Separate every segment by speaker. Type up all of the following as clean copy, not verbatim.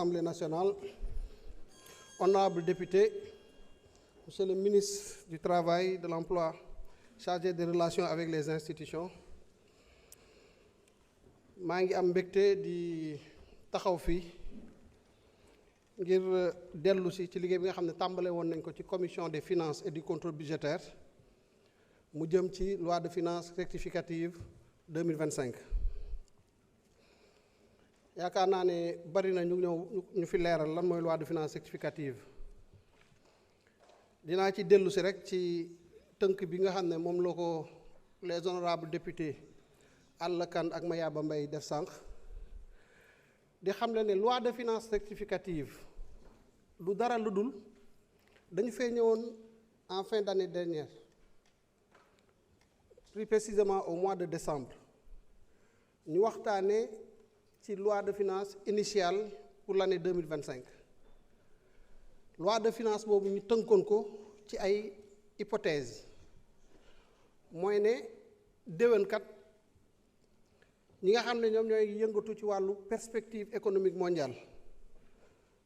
Speaker 1: l'Assemblée nationale, honorables députés, Monsieur le ministre du Travail, de l'Emploi, chargé des relations avec les institutions, maa ngi am mbégte di taxaw fii ngir dellu si ci liggéey bi nga xam ne tàmbale woon nañ ko ci commission des finances et du contrôle budgétaire mu jëm ci loi de finances rectificative 2025. yaakaar naa ne bari na ñu fi leeral lan mooy loi de finances rectificative dinaa ci dellu si rek ci tënk bi nga xam ne moom la ko les honorables députés Alla Kane ak Mayaba Mbaye def sànq di xam ne loi de finances rectificative lu dara lu dul dañu fee ñëwoon en fin d'année dernière plus précisément au mois de décembre ñu waxtaanee ci loi de finances initiale pour l'année 2025 loi de finances boobu ñu tënkoon ko ci ay hypothèses mooy ne déwénkat ñi nga xam ne ñoom ñooy yëngatu ci wàllu perspective économique mondiale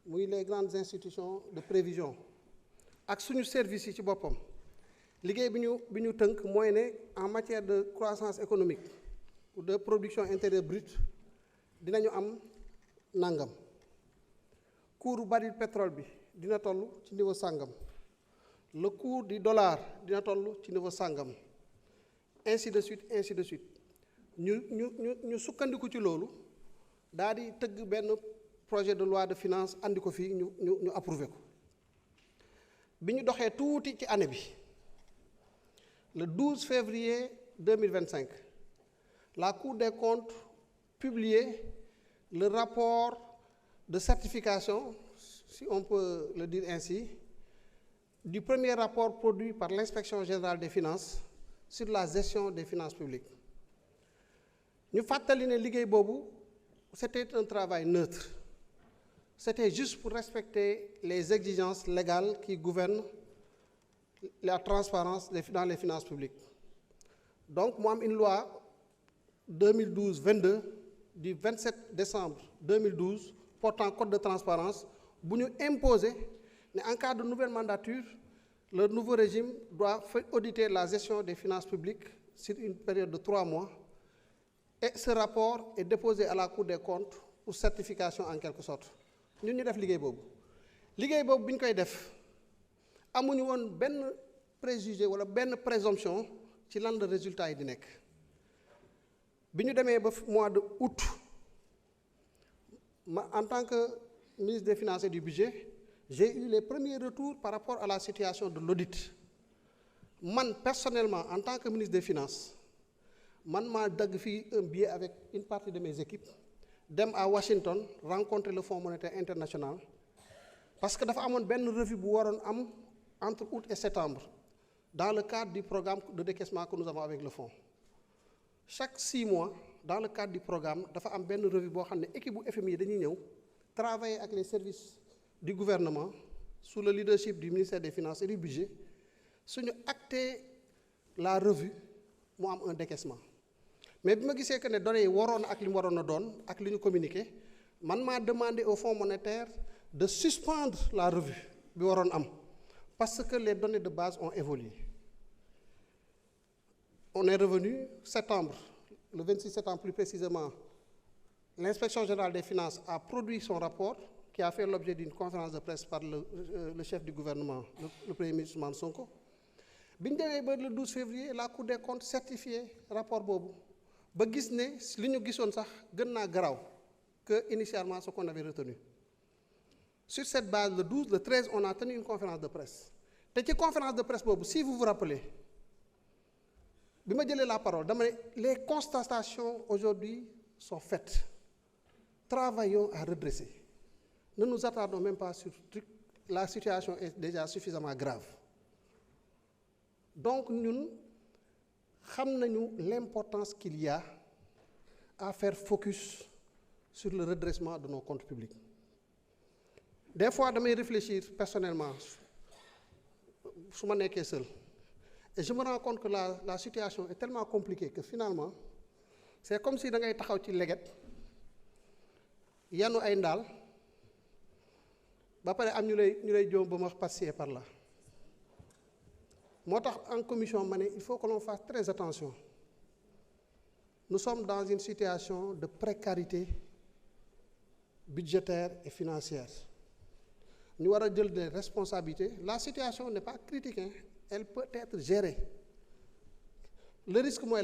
Speaker 1: muy les grandes institutions de prévision ak suñu services yi ci boppam liggéey bi ñu tënk mooy ne en matière de croissance économique ou de production intérieure brute dinañu am nangam cours baril pétrole bi dina toll ci niveau sàngam le cours du dollar dina toll ci niveau sàngam ainsi de suite ñu sukkandiku ci loolu daal di tëgg benn projet de loi de finances andi ko fii ñu approuvé ko bi ñu doxee tuuti ci année bi le 12 février 2025 la Cour des comptes publié le rapport de certification, si on peut le dire ainsi, du premier rapport produit par l'Inspection générale des finances sur la gestion des finances publiques. Ñu fàttali ne liggéey boobu c'était un travail neutre. C'était juste pour respecter les exigences légales qui gouvernent la transparence dans les finances publiques. Donc mu am une loi 2012-22 du 27 décembre 2012 portant code de transparence bu ñu imposer ne en cas de nouvelle mandature le nouveau régime doit auditer la gestion des finances publiques sur une période de 3 mois et ce rapport est déposé à la Cour des comptes pour certification en quelque sorte ñun ñu def liggéey boobu bi ñu koy def amuñu woon benn préjugé wala benn présomption ci lan la résultat yi di nekk bi ñu demee ba mois de août en tant que ministre des Finances et du Budget j'ai eu les premiers retours par rapport à la situation de l'audit man personnellement en tant que ministre des Finances man maa dagg fii un billet avec une partie de mes équipes dem à Washington rencontrer le Fonds monétaire international parce que dafa amoon benn revue bu waroon am entre août et septembre dans le cadre du programme de décaissement que nous avons avec le fonds chaque 6 mois dans le cadre du programme dafa am benn revue boo xam ne équipe bu FMI dañuy ñëw travailler avec les services du gouvernement sous le leadership du ministère des Finances et du Budget suñu acté la revue mu am un décaissement mais bi ma gisee que ne données yi waroon ak li mu waroon a doon ak li ñu communiqué man maa demandé au Fonds monétaire de suspendre la revue bi waroon am parce que les données de base ont évolué. On est revenu septembre, le 26 septembre plus précisément, l'Inspection générale des finances a produit son rapport qui a fait l'objet d'une conférence de presse par le chef du gouvernement, le Premier ministre Ousmane Sonko. Bi ñu demee ba le 12 février la Cour des comptes certifié rapport boobu ba gis ne li ñu gisoon sax gën naa garaaw que initialement ce qu'on avait retenu. Sur cette base, le 12, le 13, on a tenu une conférence de presse. te ci conférence de presse boobu si vous vous rappelez bi ma jëlee la parole dama ne les constatations aujourd'hui sont faites. Travaillons à redresser. Ne nous attardons même pas sur le truc. La situation est déjà suffisamment grave. Donc ñun xam nañu l'importance qu'il y a à faire focus sur le redressement de nos comptes publics. Des fois damay réfléchir personnellement su ma nekkee seul et je me rends compte que la situation est tellement compliquée que finalement c'est comme si da ngay taxaw ci leget yanu ay ndaal ba pare am ñu lay joom ba ma wax passer par là moo tax en commission ma ne il faut que l'on fasse très attention. Nous sommes dans une situation de précarité budgétaire et financière. Nous devons prendre des responsabilités. La situation n'est pas critique, hein. Elle peut être gérée. Le risque, moi,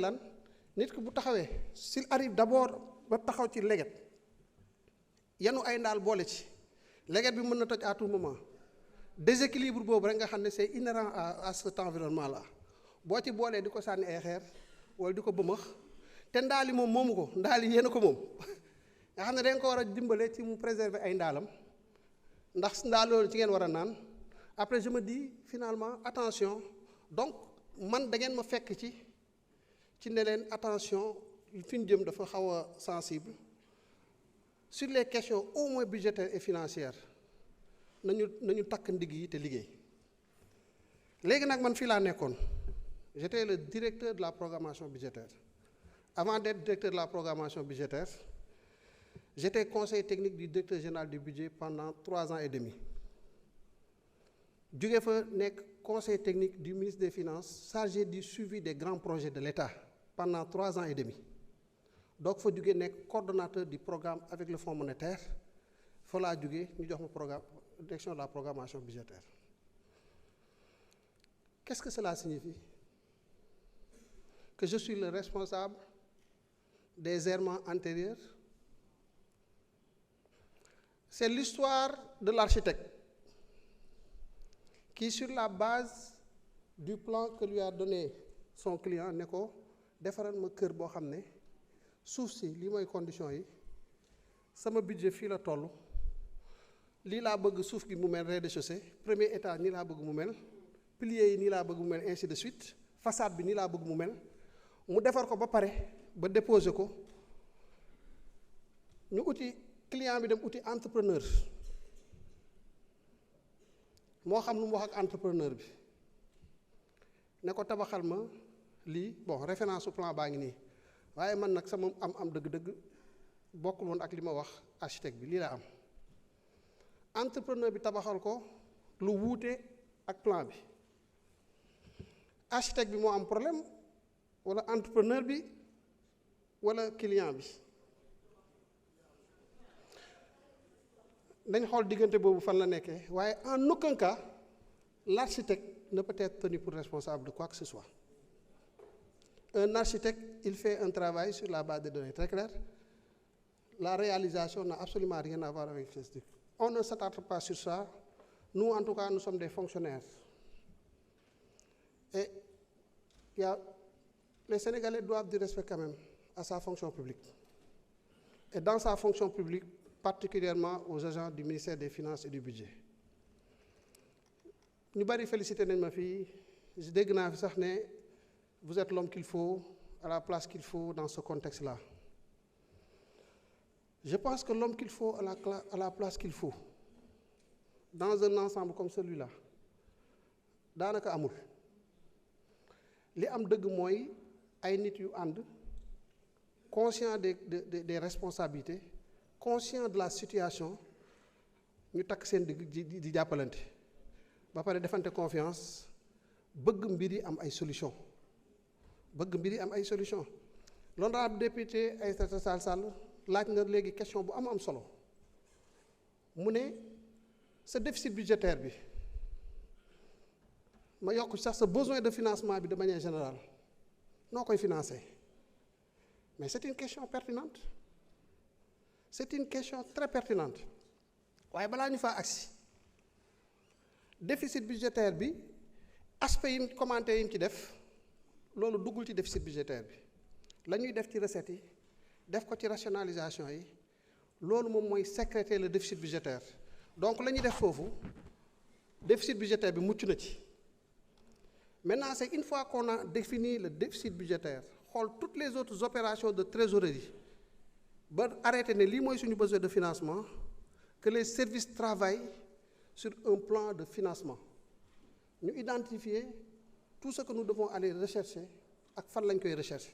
Speaker 1: s'il arrive d'abord à taxaw ci leget yanu ay ndaal boole ci leget bi mën na toj à tout moment déséquilibre boobu rek nga xam ne c'est inhérent à cet environnement là boo ci boolee di ko sànni ay xeer wala di ko bëmax te ndaali moom moomu ko ndaali yéen a ko moom nga xam ne dañ ko war a dimbale ci mu préserver ay ndaalam ndax ndaal loolu ci ngeen war a naan après je me dis finalement attention donc man da ngeen ma fekk ci ne leen attention fi ñu jëm dafa xaw a sensible sur les questions au moins budgétaires et financières nañu takk ndigg yi te liggéey léegi nag man fii laa nekkoon j'étais le directeur de la programmation budgétaire. Avant d'être directeur de la programmation budgétaire, j'étais conseiller technique du directeur général du budget pendant 3 ans et demi. Je suis conseiller technique du ministre des Finances, chargé du suivi des grands projets de l'État pendant 3 ans et demi. Donc, il faut être coordonnateur du programme avec le Fonds monétaire. Il faut la direction de la programmation budgétaire. Qu'est-ce que cela signifie? Que je suis le responsable des errements antérieurs. C'est l'histoire de l'architecte qui, sur la base du plan que lui a donné son client, ne ko defaral ma kër boo xam ne suuf si lii mooy conditions yi sama budget fii la toll lii laa bëgg suuf gi mu mel rez-de-chaussée premier étage nii laa bëgg mu mel piliers yi nii laa bëgg mu mel ainsi de suite façade bi nii laa bëgg mu mel mu defar ko ba pare ba déposer ko ñu uti client bi dem uti entrepreneur moo xam lu mu wax ak entrepreneur bi ne ko tabaxal ma lii bon référence au plan baa ngi nii waaye man nag sama am dëgg-dëgg bokkul woon ak li ma wax architecte bi lii la am entrepreneur bi tabaxal ko lu wuute ak plan bi architecte bi moo am problème wala entrepreneur bi wala client bi dañ xool diggante boobu fan la nekkee waaye en aucun cas l'architecte ne peut être tenu pour responsable de quoi que ce soit. Un architecte, il fait un travail sur la base de données très claires. La réalisation n'a absolument rien à voir avec ce truc. On ne s'attarde pas sur ça. Nous, en tout cas, nous sommes des fonctionnaires. Et les Sénégalais doivent du respect quand même à sa fonction publique. Et dans sa fonction publique, particulièrement aux agents du ministère des Finances et du Budget. Nous bari féliciter nañ ma fii dégg naa fi sax ne vous êtes l'homme qu'il faut à la place qu'il faut dans ce contexte-là. Je pense que l'homme qu'il faut à la place qu'il faut dans un ensemble comme celui-là daanaka amul li am dëgg mooy ay nit yu ànd conscient des responsabilités conscient de la situation ñu takk seen digg di jàppalante ba pare defante confiance bëgg mbir yi am ay solution l'honorable député Aïssata Tall Sall laaj nga léegi question bu am solo mu ne sa déficit budgétaire bi ma yokk sax sa besoin de financement bi de manière générale noo koy financer mais c'est une question pertinente c'est une question très pertinente waaye balaa ñu faa agsi déficit budgétaire bi aspect yi mu commenté yi mu ci def loolu duggul ci déficit budgétaire bi la ñuy def ci recettes yi def ko ci rationalisation yi loolu moom mooy sécréter le déficit budgétaire donc la ñuy def foofu déficit budgétaire bi mucc na ci maintenant c'est une fois qu'on a défini le déficit budgétaire xool toutes les autres opérations de trésorerie ba arrêté ne lii mooy suñu besoin de financement que les services travaillent sur un plan de financement ñu identifier tout ce que nous devons aller rechercher ak fan lañ koy rechercher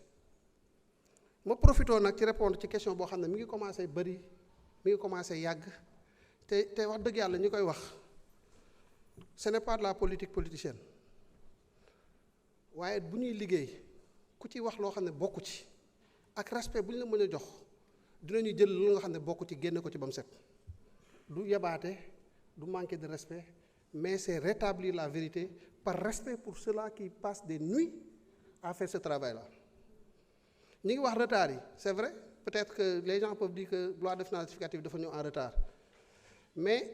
Speaker 1: ma profitoo nag ci répondre ci question boo xam ne mi ngi commencé bëri mi ngi commencé yàgg te wax dëgg yàlla ñi koy wax ce n'est pas de la politique politicienne waaye bu ñuy liggéey ku ci wax loo xam ne bokku ci ak respect bu ñu la mën a jox dinañu jël lu nga xam ne bokku ci génne ko ci ba mu set du yebaate du manquer de respect mais c'est rétablir la vérité par respect pour ceux-là qui passent des nuits à faire ce travail-là. ñi ngi wax retard yi c'est vrai peut-être que les gens peuvent dire que loi de finances rectificative dafa ñëw en retard mais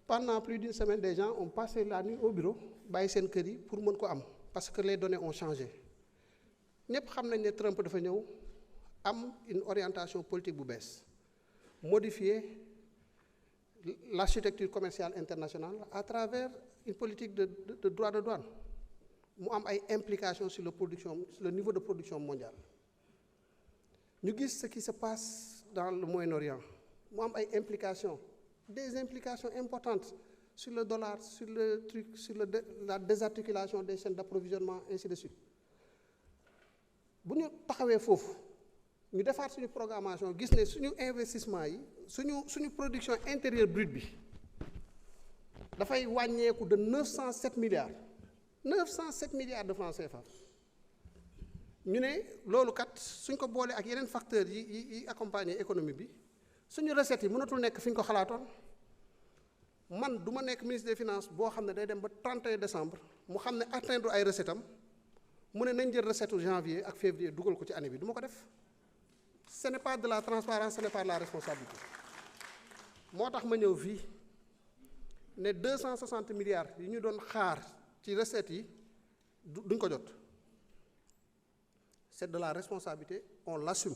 Speaker 1: pendant plus d'une semaine des gens ont passé la nuit au bureau bàyyi seen kër yi pour mën ko am parce que les données ont changé ñëpp xam nañ ne Trump dafa ñëw am une orientation politique bu bees modifier l'architecture commerciale internationale à travers une politique de droit de douane mu am ay implications sur le niveau de production mondiale ñu gis ce qui se passe dans le Moyen-Orient mu am ay implications des implications importantes sur le dollar sur le truc sur la désarticulation des chaînes d'approvisionnement ainsi de suite bu ñu taxawee foofu ñu defaat suñu programmation gis ne suñu investissement yi suñu production intérieure brute bi dafay wàññeeku de 907 milliards de francs CFA ñu ne loolu kat suñ ko boolee ak yeneen facteurs yi accompagner économie bi suñu recettes yi mënatul nekk fi ñu ko xalaatoon man du ma nekk ministre des finances boo xam ne day dem ba 31 décembre mu xam ne atteindre ay recettes am mu ne nañ jël recette janvier ak février dugal ko ci année bi du ma ko def ce n'est pas de la transparence ce n'est pas de la responsabilité moo tax ma ñëw fii ne 260 milliards yi ñu doon xaar ci recettes yi duñ ko jot c'est de la responsabilité on l'assume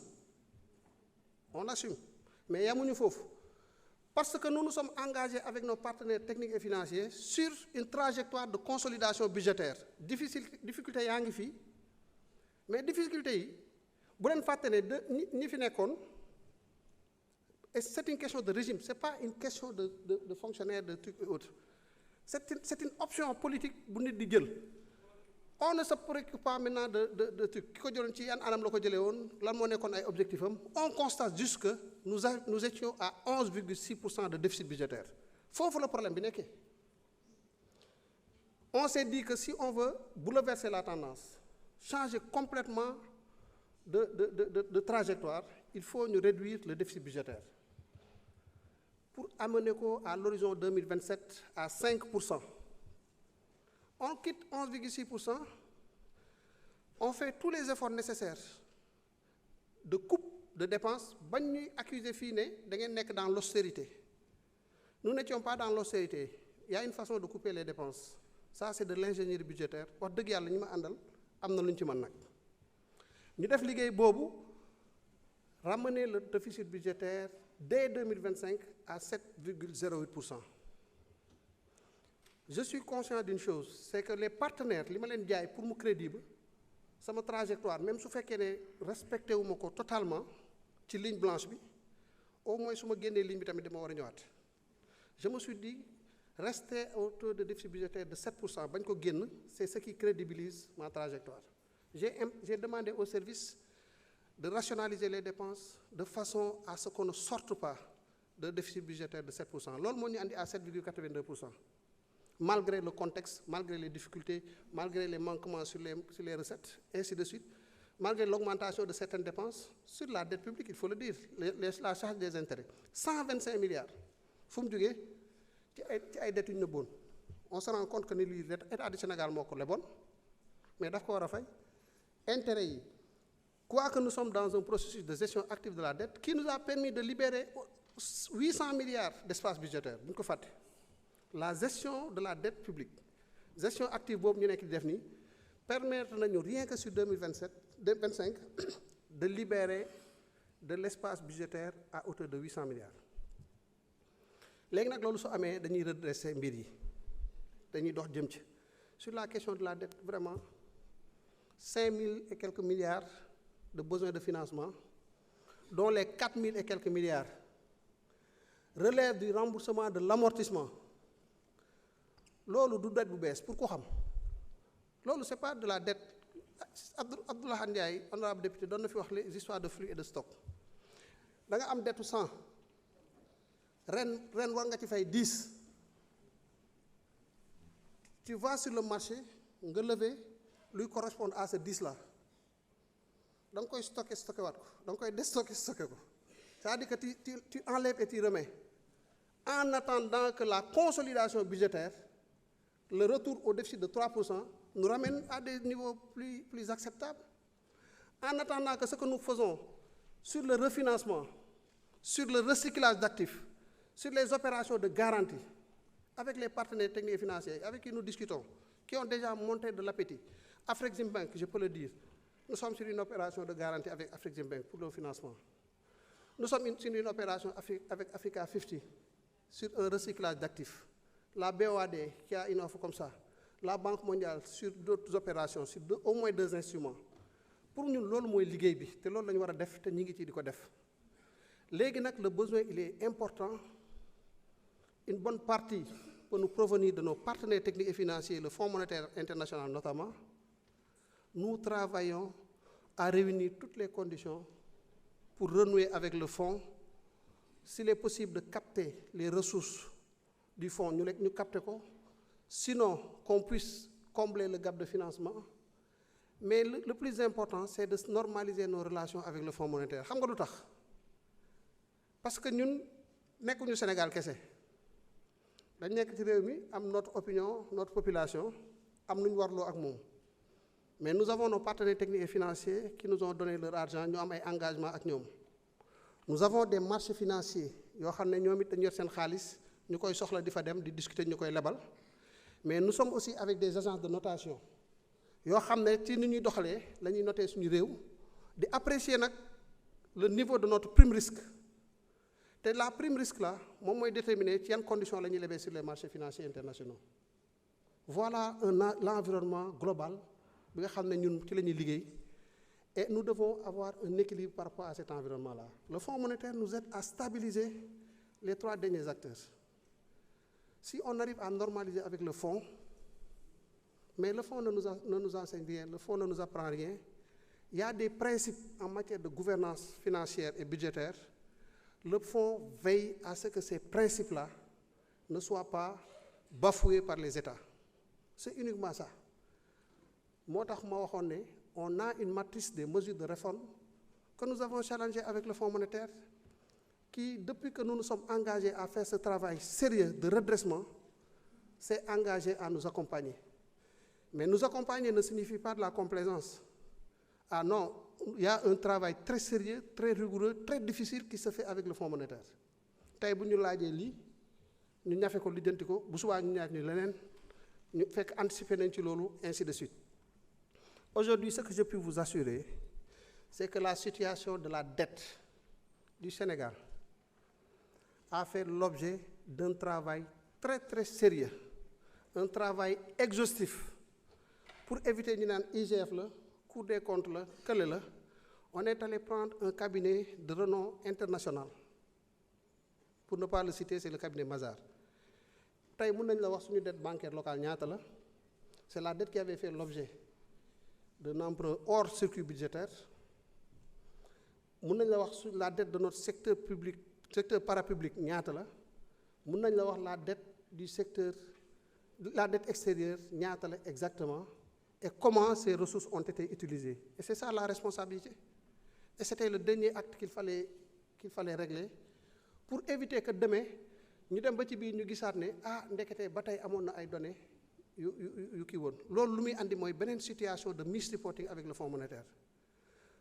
Speaker 1: mais yamuñu foofu parce que nous nous sommes engagés avec nos partenaires techniques et financiers sur une trajectoire de consolidation budgétaire difficulté yaa ngi fii mais difficulté yi bu leen fàtte ne ñi fi nekkoon et c'est une question de régime c'est pas une question de fonctionnaire de trucs et autres c'est une option politique bu nit di jël on ne se préoccupe pas maintenant de trucs ki ko jëloon ci yan anam la ko jëlee woon lan moo nekkoon ay objectifs am on constate juste que nous étions à 11,6% de déficit budgétaire foofu la problème bi nekkee on s'est dit que si on veut bouleverser la tendance changer complètement de trajectoire il faut ñu réduire le déficit budgétaire pour amener ko à l'horizon 2027 à 5%. On quitte 11,6%, on fait tous les efforts nécessaires de coupe de dépenses bañ ñuy accuser fii ne da ngeen nekk dans l'austérité. Nous n'étions pas dans l'austérité. Il y a une façon de couper les dépenses. Ça c'est de l'ingénierie budgétaire. Wax dëgg yàlla ñi ma àndal am na lu ñu ci mën nag. ñu def liggéey boobu ramener le déficit budgétaire dès 2025 à 7,08%. Je suis conscient d'une chose, c'est que les partenaires li ma leen jaay pour mu crédible sama trajectoire même su fekkee ne respecté wu ma ko totalement ci ligne blanche bi au moins su ma génnee ligne bi tamit dama war a ñëwaat. Je me suis dit rester au taux de déficit budgétaire de 7% bañ ko génn c'est ce qui crédibilise ma trajectoire. J'ai demandé au service de rationaliser les dépenses de façon à ce qu'on ne sorte pas de déficit budgétaire de 7%. Loolu moo ñu andi à 7,82%. Malgré le contexte, malgré les difficultés, malgré les manquements sur les recettes, ainsi de suite, malgré l'augmentation de certaines dépenses, sur la dette publique, il faut le dire, la charge des intérêts. 125 milliards. fu mu jógee ci ay dettes yu ñu nëbboon on se rend compte que ni lii état du Sénégal moo ko leboon mais daf ko war a fay intérêts yi quoique nous sommes dans un processus de gestion active de la dette qui nous a permis de libérer 800 milliards d'espace budgétaire bu ñu ko fàtte. La gestion de la dette publique gestion active boobu ñu nekk di def nii permettre nañu rien que sur 2025 de libérer de l'espace budgétaire à hauteur de 800 milliards léegi nag loolu su amee dañuy redresser mbir yi dañuy dox jëm ci sur la question de la dette vraiment 5000 et quelques milliards de besoins de financement dont les 4000 et quelques milliards relèvent du remboursement de l'amortissement. Loolu du dette bu bees pour ko xam loolu c'est pas de la dette Abdoulaye Ndiaye honorable député doon na fi wax les histoires de flux et de stock da nga am dettu 100 ren war nga ci fay 10 tu vas sur le marché nga lever lui correspondre à ce 10 là da nga koy stocké waat ko da nga koy déstocké ko c'est-à-dire que tu enlèves et tu remets en attendant que la consolidation budgétaire, le retour au déficit de 3% nous ramène à des niveaux plus acceptables. En attendant que ce que nous faisons sur le refinancement, sur le recyclage d'actifs, sur les opérations de garantie, avec les partenaires techniques et financiers avec qui nous discutons, qui ont déjà monté de l'appétit. Afreximbank, je peux le dire, nous sommes sur une opération de garantie avec Afreximbank pour le financement. Nous sommes sur une opération avec Africa 50 sur un recyclage d'actifs. La BOAD qui a une offre comme ça. La Banque mondiale sur d'autres opérations, sur au moins 2 instruments. Pour nous, c'est ce que nous devons faire, c'est ce que nous devons faire, et nous devons faire. Maintenant, le besoin il est important. Une bonne partie peut nous provenir de nos partenaires techniques et financiers, le Fonds monétaire international notamment. Nous travaillons à réunir toutes les conditions pour renouer avec le fonds. S'il est possible de capter les ressources du fonds, nous captons. Sinon, qu'on puisse combler le gap de financement. Mais le plus important, c'est de normaliser nos relations avec le Fonds monétaire. Vous savez pourquoi? Parce que nous, nous sommes au Sénégal. Nous sommes notre opinion, notre population, mais nous avons nos partenaires techniques et financiers qui nous ont donné leur argent, nous avons un engagement avec nous. Nous avons des marchés financiers, nous avons discuter, mais nous sommes aussi avec des agences de notation. Nous avons apprécier le niveau de notre prime risque. Et la prime risque là, moi, déterminer quelles conditions nous lever sur les marchés financiers internationaux. Voilà l'environnement global. Et nous devons avoir un équilibre par rapport à cet environnement-là. Le Fonds monétaire nous aide à stabiliser les 3 derniers acteurs. Si on arrive à normaliser avec le fonds, mais le fonds ne nous enseigne rien, le fonds ne nous apprend rien, il y a des principes en matière de gouvernance financière et budgétaire. Le fonds veille à ce que ces principes-là ne soient pas bafoués par les États. C'est uniquement ça. On a une matrice des mesures de réforme que nous avons challengées avec le Fonds monétaire qui, depuis que nous nous sommes engagés à faire ce travail sérieux de redressement, s'est engagé à nous accompagner. Mais nous accompagner ne signifie pas de la complaisance. Ah non, il y a un travail très sérieux, très rigoureux, très difficile qui se fait avec le Fonds monétaire. Tay bu ñu laajee lii ñu ñafe ko lijjanti ko bu subaa ñu ñaat ñu leneen ñu fekk anticiper nañ ci loolu ainsi de suite. Aujourd'hui, ce que je peux vous assurer, c'est que la situation de la dette du Sénégal a fait l'objet d'un travail très très sérieux, un travail exhaustif pour éviter ñu naan IGF la Cour des comptes la kële la. On est allé prendre un cabinet de renom international. Pour ne pas le citer, c'est le cabinet Mazars. Tay mën nañ la wax suñu dette bancaire locale ñaata la. C'est la dette qui avait fait l'objet d'un emprunt hors circuit budgétaire. Mën nañ la wax la dette de notre secteur public, secteur parapublic ñaata la. Mën nañ la wax la dette du secteur, la dette extérieure ñaata la exactement, et comment ces ressources ont été utilisées. Et c'est ça la responsabilité. Et c'était le dernier acte qu'il fallait régler pour éviter que demain ñu dem ba ci biir ñu gisaat ne ndekete ba tey amoon na ay données yu kii woon loolu lu muy andi mooy beneen situation de misreporting avec le Fonds monétaire.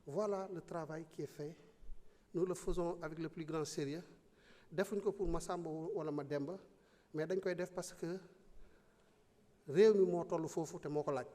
Speaker 1: Voilà le travail qui est fait. Nous le faisons avec le plus grand sérieux. Defuñ ko pour ma Samba wala ma Demba mais dañ koy def parce que réew mi moo toll foofu te moo ko laaj.